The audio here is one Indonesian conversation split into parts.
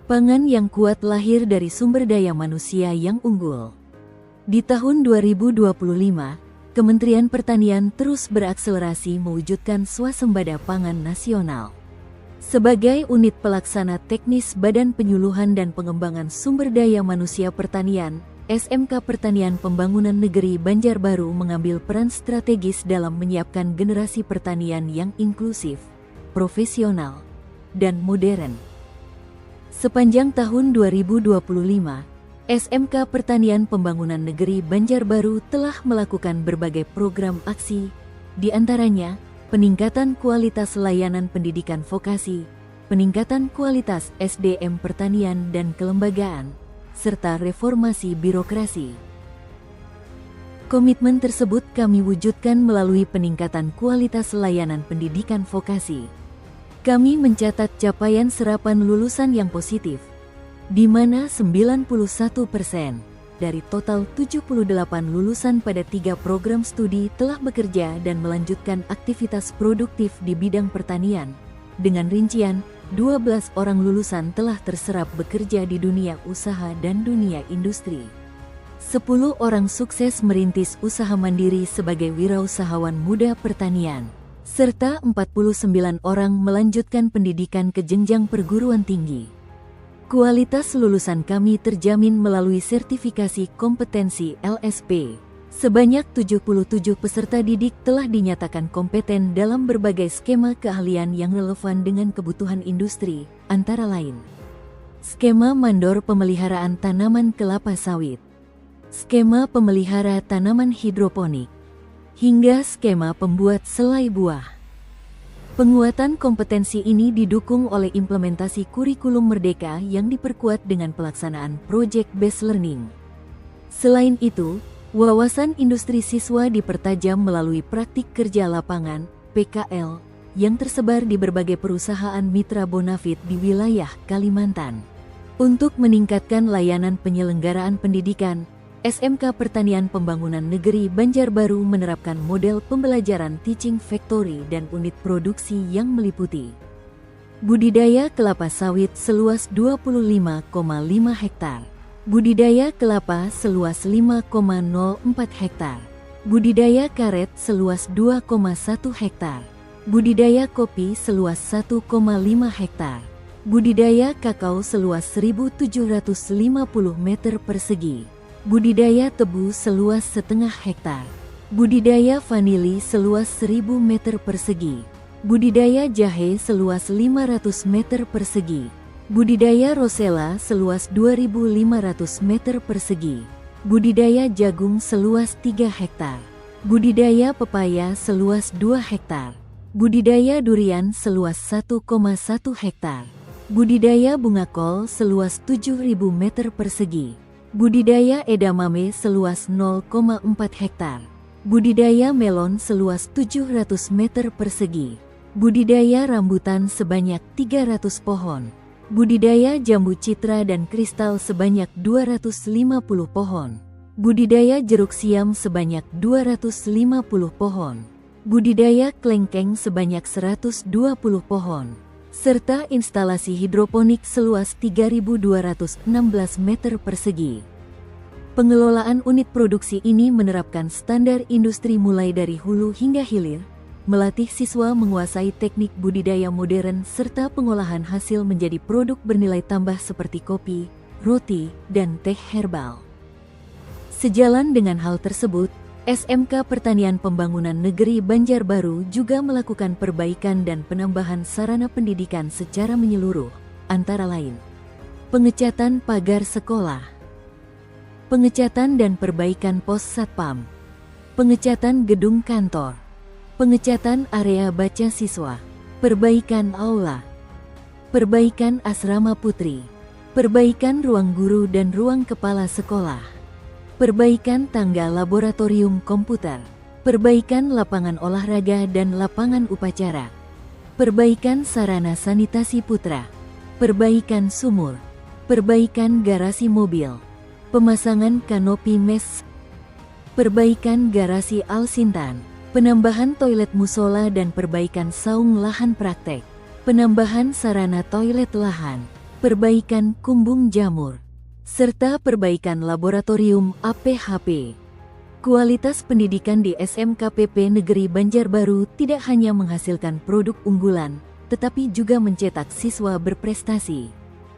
Pangan yang kuat lahir dari sumber daya manusia yang unggul. Di tahun 2025, Kementerian Pertanian terus berakselerasi mewujudkan swasembada pangan nasional. Sebagai unit pelaksana teknis Badan Penyuluhan dan Pengembangan Sumber Daya Manusia Pertanian, SMK Pertanian Pembangunan Negeri Banjarbaru mengambil peran strategis dalam menyiapkan generasi pertanian yang inklusif, profesional, dan modern. Sepanjang tahun 2025, SMK Pertanian Pembangunan Negeri Banjarbaru telah melakukan berbagai program aksi, di antaranya peningkatan kualitas layanan pendidikan vokasi, peningkatan kualitas SDM pertanian dan kelembagaan, serta reformasi birokrasi. Komitmen tersebut kami wujudkan melalui peningkatan kualitas layanan pendidikan vokasi. Kami mencatat capaian serapan lulusan yang positif, di mana 91% dari total 78 lulusan pada 3 program studi telah bekerja dan melanjutkan aktivitas produktif di bidang pertanian. Dengan rincian, 12 orang lulusan telah terserap bekerja di dunia usaha dan dunia industri. 10 orang sukses merintis usaha mandiri sebagai wirausahawan muda pertanian, serta 49 orang melanjutkan pendidikan ke jenjang perguruan tinggi. Kualitas lulusan kami terjamin melalui sertifikasi kompetensi LSP. Sebanyak 77 peserta didik telah dinyatakan kompeten dalam berbagai skema keahlian yang relevan dengan kebutuhan industri, antara lain skema mandor pemeliharaan tanaman kelapa sawit, skema pemelihara tanaman hidroponik, hingga skema pembuat selai buah. Penguatan kompetensi ini didukung oleh implementasi kurikulum merdeka yang diperkuat dengan pelaksanaan project-based learning. Selain itu, wawasan industri siswa dipertajam melalui praktik kerja lapangan (PKL) yang tersebar di berbagai perusahaan mitra Bonafit di wilayah Kalimantan. Untuk meningkatkan layanan penyelenggaraan pendidikan, SMK Pertanian Pembangunan Negeri Banjarbaru menerapkan model pembelajaran teaching factory dan unit produksi yang meliputi budidaya kelapa sawit seluas 25,5 hektar, budidaya kelapa seluas 5,04 hektar, budidaya karet seluas 2,1 hektar, budidaya kopi seluas 1,5 hektar, budidaya kakao seluas 1.750 meter persegi, budidaya tebu seluas setengah hektar, budidaya vanili seluas 1.000 meter persegi, budidaya jahe seluas 500 meter persegi, budidaya rosella seluas 2.500 meter persegi, budidaya jagung seluas 3 hektar, budidaya pepaya seluas 2 hektar, budidaya durian seluas 1,1 hektar, budidaya bunga kol seluas 7.000 meter persegi, budidaya edamame seluas 0,4 hektar, budidaya melon seluas 700 meter persegi, budidaya rambutan sebanyak 300 pohon, budidaya jambu citra dan kristal sebanyak 250 pohon, budidaya jeruk siam sebanyak 250 pohon, budidaya klengkeng sebanyak 120 pohon, serta instalasi hidroponik seluas 3.216 meter persegi. Pengelolaan unit produksi ini menerapkan standar industri mulai dari hulu hingga hilir, melatih siswa menguasai teknik budidaya modern serta pengolahan hasil menjadi produk bernilai tambah seperti kopi, roti, dan teh herbal. Sejalan dengan hal tersebut, SMK Pertanian Pembangunan Negeri Banjarbaru juga melakukan perbaikan dan penambahan sarana pendidikan secara menyeluruh, antara lain pengecatan pagar sekolah, pengecatan dan perbaikan pos satpam, pengecatan gedung kantor, pengecatan area baca siswa, perbaikan aula, perbaikan asrama putri, perbaikan ruang guru dan ruang kepala sekolah, perbaikan tangga laboratorium komputer, perbaikan lapangan olahraga dan lapangan upacara, perbaikan sarana sanitasi putra, perbaikan sumur, perbaikan garasi mobil, pemasangan kanopi mes, perbaikan garasi Al-Sintan, penambahan toilet musola dan perbaikan saung lahan praktek, penambahan sarana toilet lahan, perbaikan kumbung jamur, serta perbaikan laboratorium APHP. Kualitas pendidikan di SMKPP Negeri Banjarbaru tidak hanya menghasilkan produk unggulan, tetapi juga mencetak siswa berprestasi.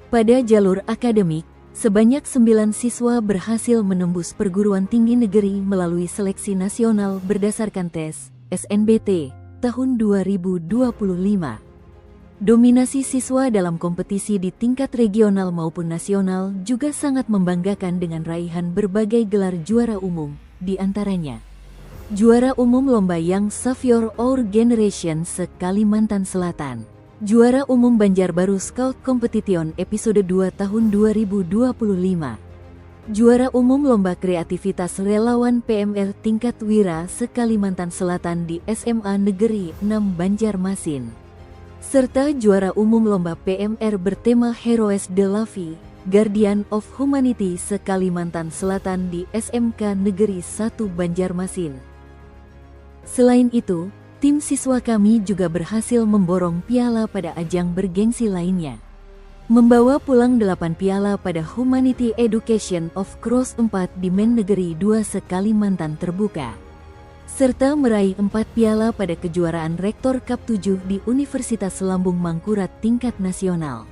Pada jalur akademik, sebanyak 9 siswa berhasil menembus perguruan tinggi negeri melalui seleksi nasional berdasarkan tes SNBT tahun 2025. Dominasi siswa dalam kompetisi di tingkat regional maupun nasional juga sangat membanggakan dengan raihan berbagai gelar juara umum, di antaranya juara umum Lomba Young Savior Our Generation se-Kalimantan Selatan, juara umum Banjarbaru Scout Competition episode 2 tahun 2025, juara umum Lomba Kreativitas Relawan PMR tingkat Wira se-Kalimantan Selatan di SMA Negeri 6 Banjarmasin, serta juara umum Lomba PMR bertema Heroes de la Vie, Guardian of Humanity se-Kalimantan Selatan di SMK Negeri 1 Banjarmasin. Selain itu, tim siswa kami juga berhasil memborong piala pada ajang bergengsi lainnya. Membawa pulang 8 piala pada Humanity Education of Cross 4 di Men Negeri 2 se-Kalimantan Terbuka, serta meraih 4 piala pada kejuaraan Rektor Cup 7 di Universitas Lambung Mangkurat tingkat nasional.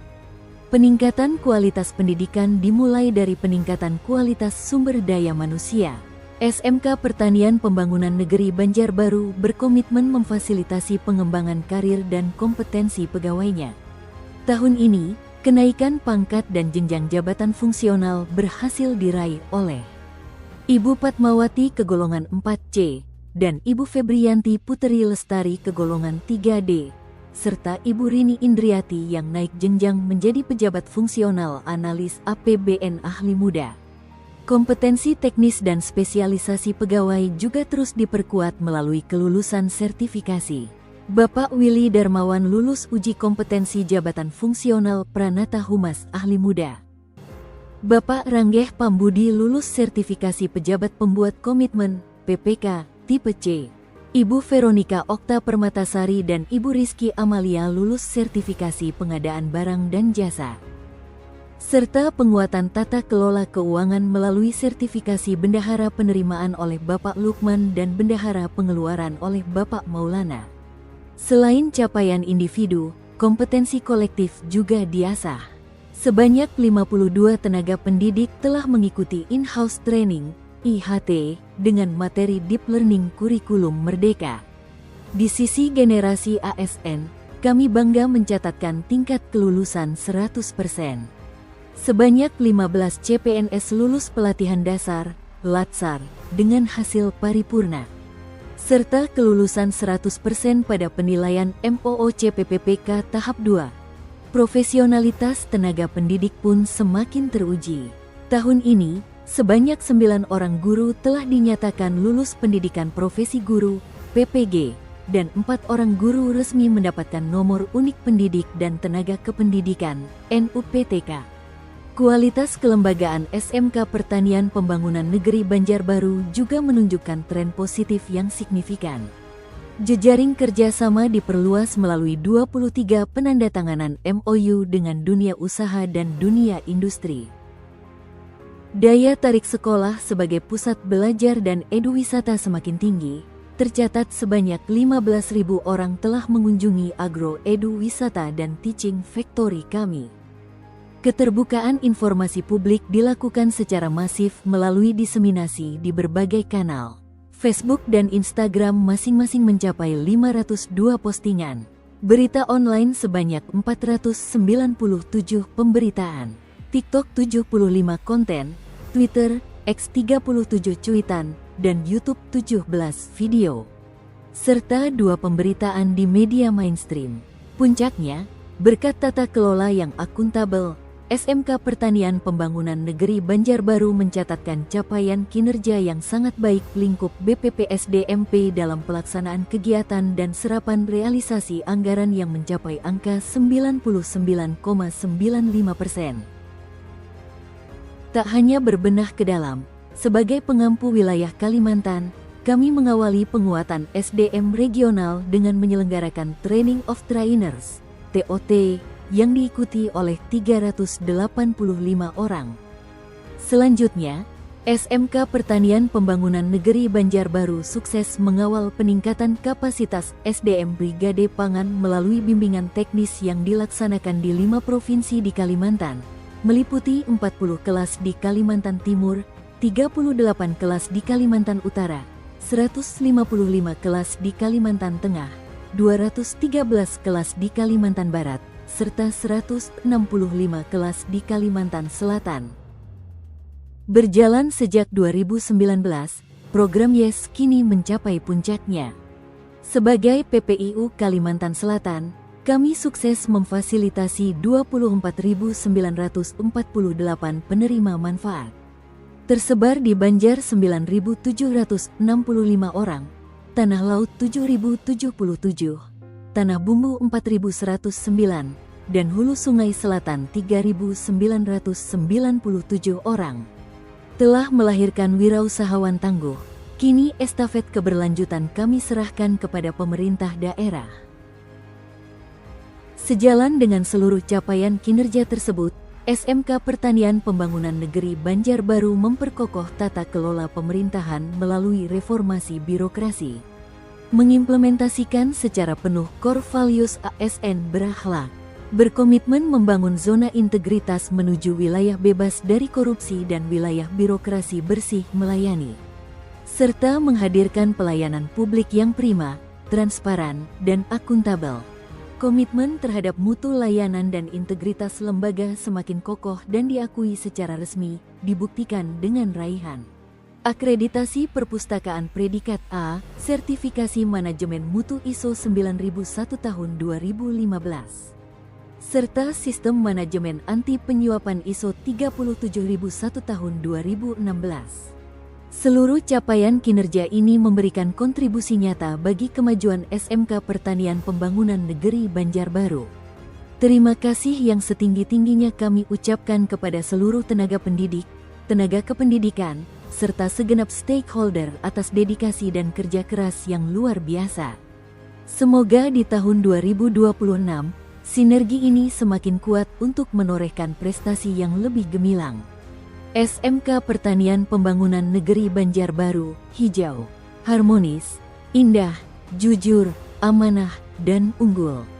Peningkatan kualitas pendidikan dimulai dari peningkatan kualitas sumber daya manusia. SMK Pertanian Pembangunan Negeri Banjarbaru berkomitmen memfasilitasi pengembangan karir dan kompetensi pegawainya. Tahun ini, kenaikan pangkat dan jenjang jabatan fungsional berhasil diraih oleh Ibu Patmawati ke golongan 4C dan Ibu Febrianti Puteri Lestari ke golongan 3D, serta Ibu Rini Indriati yang naik jenjang menjadi pejabat fungsional analis APBN ahli muda. Kompetensi teknis dan spesialisasi pegawai juga terus diperkuat melalui kelulusan sertifikasi. Bapak Willy Darmawan lulus uji kompetensi jabatan fungsional Pranata Humas ahli muda. Bapak Ranggeh Pambudi lulus sertifikasi pejabat pembuat komitmen PPK tipe C. Ibu Veronica Okta Permatasari dan Ibu Rizky Amalia lulus sertifikasi pengadaan barang dan jasa, serta penguatan tata kelola keuangan melalui sertifikasi bendahara penerimaan oleh Bapak Lukman dan bendahara pengeluaran oleh Bapak Maulana. Selain capaian individu, kompetensi kolektif juga diasah. Sebanyak 52 tenaga pendidik telah mengikuti in-house training IHT dengan materi Deep Learning Kurikulum Merdeka. Di sisi generasi ASN, kami bangga mencatatkan tingkat kelulusan 100%. Sebanyak 15 CPNS lulus pelatihan dasar, Latsar, dengan hasil paripurna, serta kelulusan 100% pada penilaian MOOC-PPPK tahap 2. Profesionalitas tenaga pendidik pun semakin teruji. Tahun ini, sebanyak 9 orang guru telah dinyatakan lulus pendidikan profesi guru, PPG, dan 4 orang guru resmi mendapatkan nomor unik pendidik dan tenaga kependidikan, NUPTK. Kualitas kelembagaan SMK Pertanian Pembangunan Negeri Banjarbaru juga menunjukkan tren positif yang signifikan. Jejaring kerjasama diperluas melalui 23 penandatanganan MOU dengan dunia usaha dan dunia industri. Daya tarik sekolah sebagai pusat belajar dan eduwisata semakin tinggi. Tercatat sebanyak 15.000 orang telah mengunjungi Agro Edu Wisata dan Teaching Factory kami. Keterbukaan informasi publik dilakukan secara masif melalui diseminasi di berbagai kanal. Facebook dan Instagram masing-masing mencapai 502 postingan. Berita online sebanyak 497 pemberitaan. TikTok 75 konten, Twitter, X 37 cuitan, dan YouTube 17 video, serta 2 pemberitaan di media mainstream. Puncaknya, berkat tata kelola yang akuntabel, SMK Pertanian Pembangunan Negeri Banjarbaru mencatatkan capaian kinerja yang sangat baik lingkup BPPSDMP dalam pelaksanaan kegiatan dan serapan realisasi anggaran yang mencapai angka 99,95%. Tak hanya berbenah ke dalam, sebagai pengampu wilayah Kalimantan, kami mengawali penguatan SDM regional dengan menyelenggarakan Training of Trainers, TOT, yang diikuti oleh 385 orang. Selanjutnya, SMK Pertanian Pembangunan Negeri Banjarbaru sukses mengawal peningkatan kapasitas SDM Brigade Pangan melalui bimbingan teknis yang dilaksanakan di 5 provinsi di Kalimantan, meliputi 40 kelas di Kalimantan Timur, 38 kelas di Kalimantan Utara, 155 kelas di Kalimantan Tengah, 213 kelas di Kalimantan Barat, serta 165 kelas di Kalimantan Selatan. Berjalan sejak 2019, program YES kini mencapai puncaknya. Sebagai PPIU Kalimantan Selatan, kami sukses memfasilitasi 24.948 penerima manfaat. Tersebar di Banjar 9.765 orang, Tanah Laut 7.077, Tanah Bumbu 4.109, dan Hulu Sungai Selatan 3.997 orang. Telah melahirkan wirausahawan tangguh, kini estafet keberlanjutan kami serahkan kepada pemerintah daerah. Sejalan dengan seluruh capaian kinerja tersebut, SMK Pertanian Pembangunan Negeri Banjarbaru memperkokoh tata kelola pemerintahan melalui reformasi birokrasi, mengimplementasikan secara penuh core values ASN berakhlak, berkomitmen membangun zona integritas menuju wilayah bebas dari korupsi dan wilayah birokrasi bersih melayani, serta menghadirkan pelayanan publik yang prima, transparan, dan akuntabel. Komitmen terhadap mutu layanan dan integritas lembaga semakin kokoh dan diakui secara resmi, dibuktikan dengan raihan akreditasi perpustakaan predikat A, sertifikasi manajemen mutu ISO 9001 tahun 2015. Serta sistem manajemen anti penyuapan ISO 37001 tahun 2016. Seluruh capaian kinerja ini memberikan kontribusi nyata bagi kemajuan SMK Pertanian Pembangunan Negeri Banjarbaru. Terima kasih yang setinggi-tingginya kami ucapkan kepada seluruh tenaga pendidik, tenaga kependidikan, serta segenap stakeholder atas dedikasi dan kerja keras yang luar biasa. Semoga di tahun 2026, sinergi ini semakin kuat untuk menorehkan prestasi yang lebih gemilang. SMK Pertanian Pembangunan Negeri Banjarbaru, hijau, harmonis, indah, jujur, amanah, dan unggul.